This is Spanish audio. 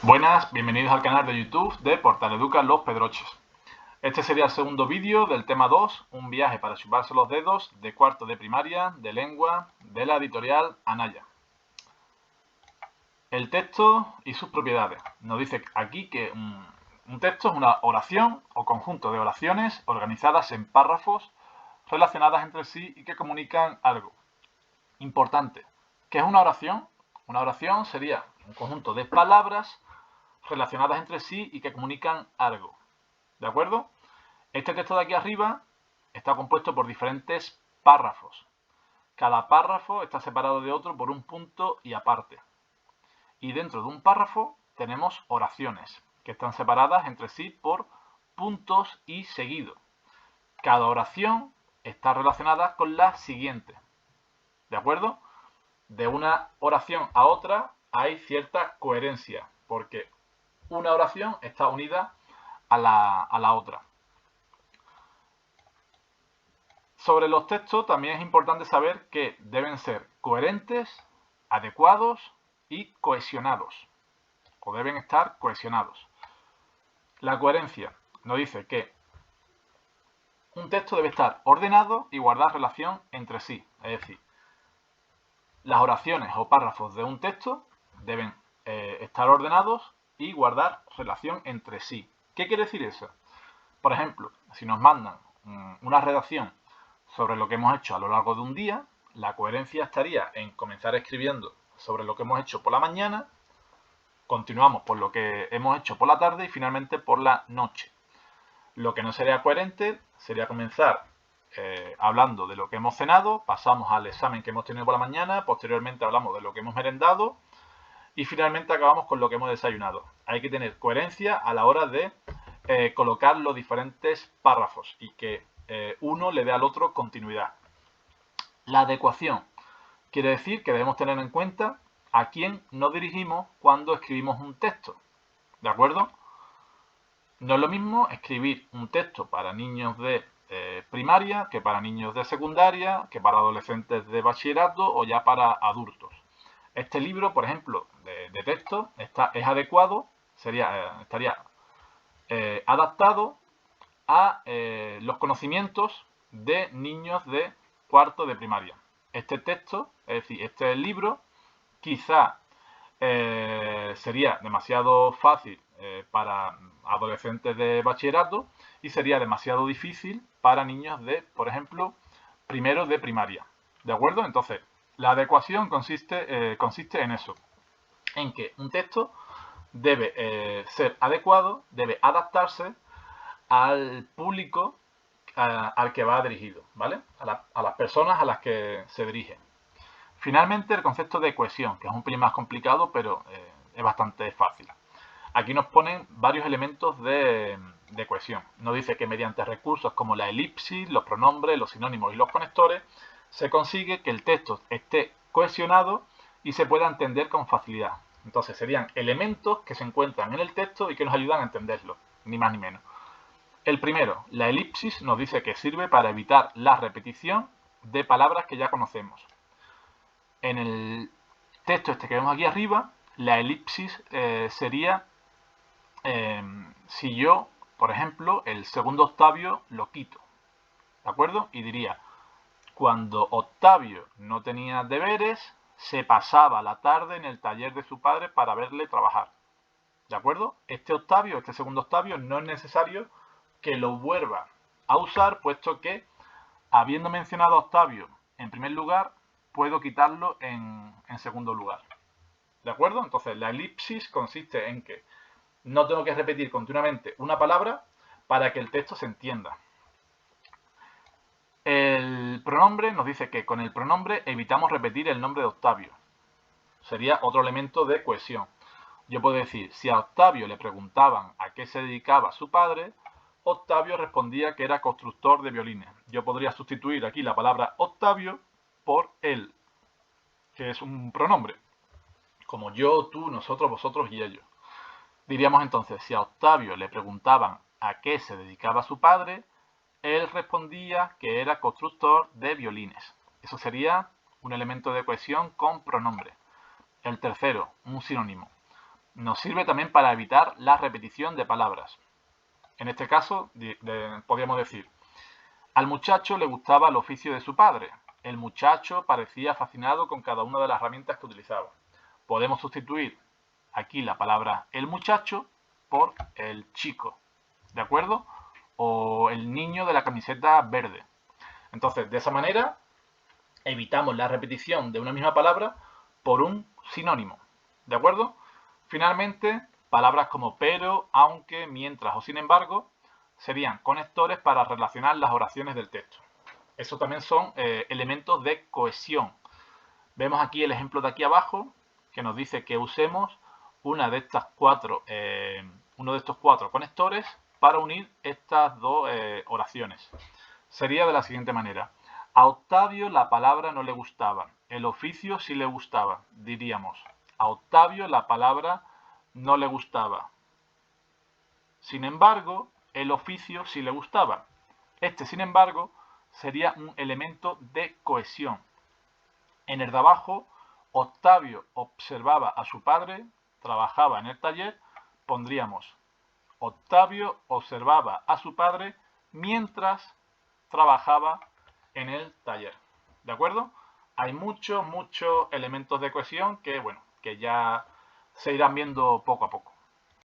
Buenas, bienvenidos al canal de YouTube de Portal Educa Los Pedroches. Este sería el segundo vídeo del tema 2, un viaje para chuparse los dedos de cuarto de primaria de lengua de la editorial Anaya. El texto y sus propiedades. Nos dice aquí que un texto es una oración o conjunto de oraciones organizadas en párrafos relacionadas entre sí y que comunican algo. Importante. ¿Qué es una oración? Una oración sería un conjunto de palabras relacionadas entre sí y que comunican algo. ¿De acuerdo? Este texto de aquí arriba está compuesto por diferentes párrafos. Cada párrafo está separado de otro por un punto y aparte. Y dentro de un párrafo tenemos oraciones, que están separadas entre sí por puntos y seguido. Cada oración está relacionada con la siguiente. ¿De acuerdo? De una oración a otra hay cierta coherencia, porque una oración está unida a la otra. Sobre los textos también es importante saber que deben ser coherentes, adecuados y cohesionados. O deben estar cohesionados. La coherencia nos dice que un texto debe estar ordenado y guardar relación entre sí. Es decir, las oraciones o párrafos de un texto deben estar ordenados y guardar relación entre sí. ¿Qué quiere decir eso? Por ejemplo, si nos mandan una redacción sobre lo que hemos hecho a lo largo de un día, la coherencia estaría en comenzar escribiendo sobre lo que hemos hecho por la mañana, continuamos por lo que hemos hecho por la tarde y finalmente por la noche. Lo que no sería coherente sería comenzar hablando de lo que hemos cenado, pasamos al examen que hemos tenido por la mañana, posteriormente hablamos de lo que hemos merendado y finalmente acabamos con lo que hemos desayunado. Hay que tener coherencia a la hora de colocar los diferentes párrafos y que uno le dé al otro continuidad. La adecuación quiere decir que debemos tener en cuenta a quién nos dirigimos cuando escribimos un texto. ¿De acuerdo? No es lo mismo escribir un texto para niños de primaria que para niños de secundaria, que para adolescentes de bachillerato o ya para adultos. Este libro, por ejemplo, de texto es adecuado, estaría adaptado a los conocimientos de niños de cuarto de primaria. Este texto, es decir, este libro, quizá sería demasiado fácil para adolescentes de bachillerato y sería demasiado difícil para niños de, por ejemplo, primero de primaria. ¿De acuerdo? Entonces, la adecuación consiste en eso, en que un texto debe ser adecuado, debe adaptarse al público al que va dirigido, ¿vale? A las personas a las que se dirige. Finalmente, el concepto de cohesión, que es un pelín más complicado, pero es bastante fácil. Aquí nos ponen varios elementos de cohesión. Nos dice que mediante recursos como la elipsis, los pronombres, los sinónimos y los conectores, se consigue que el texto esté cohesionado y se pueda entender con facilidad. Entonces serían elementos que se encuentran en el texto y que nos ayudan a entenderlo, ni más ni menos. El primero, la elipsis, nos dice que sirve para evitar la repetición de palabras que ya conocemos. En el texto este que vemos aquí arriba, la elipsis sería si yo, por ejemplo, el segundo Octavio lo quito, ¿de acuerdo? Y diría, cuando Octavio no tenía deberes, se pasaba la tarde en el taller de su padre para verle trabajar, ¿de acuerdo? Este Octavio, este segundo Octavio, no es necesario que lo vuelva a usar, puesto que, habiendo mencionado a Octavio en primer lugar, puedo quitarlo en segundo lugar. ¿De acuerdo? Entonces, la elipsis consiste en que no tengo que repetir continuamente una palabra para que el texto se entienda. El pronombre nos dice que con el pronombre evitamos repetir el nombre de Octavio. Sería otro elemento de cohesión. Yo puedo decir, si a Octavio le preguntaban a qué se dedicaba su padre, Octavio respondía que era constructor de violines. Yo podría sustituir aquí la palabra Octavio por él, que es un pronombre, como yo, tú, nosotros, vosotros y ellos. Diríamos entonces, si a Octavio le preguntaban a qué se dedicaba su padre, él respondía que era constructor de violines. Eso sería un elemento de cohesión con pronombre. El tercero, un sinónimo. Nos sirve también para evitar la repetición de palabras. En este caso, podríamos decir, al muchacho le gustaba el oficio de su padre. El muchacho parecía fascinado con cada una de las herramientas que utilizaba. Podemos sustituir aquí la palabra el muchacho por el chico, ¿de acuerdo? O el niño de la camiseta verde. Entonces, de esa manera, evitamos la repetición de una misma palabra por un sinónimo, ¿de acuerdo? Finalmente, palabras como pero, aunque, mientras o sin embargo serían conectores para relacionar las oraciones del texto. Eso también son elementos de cohesión. Vemos aquí el ejemplo de aquí abajo que nos dice que usemos uno de estos cuatro conectores para unir estas dos oraciones. Sería de la siguiente manera. A Octavio la palabra no le gustaba, el oficio sí le gustaba. Diríamos, a Octavio la palabra no le gustaba. Sin embargo, el oficio sí le gustaba. Este, sin embargo, sería un elemento de cohesión. En el de abajo, Octavio observaba a su padre, trabajaba en el taller, pondríamos Octavio observaba a su padre mientras trabajaba en el taller. ¿De acuerdo? Hay muchos elementos de cohesión que, bueno, que ya se irán viendo poco a poco.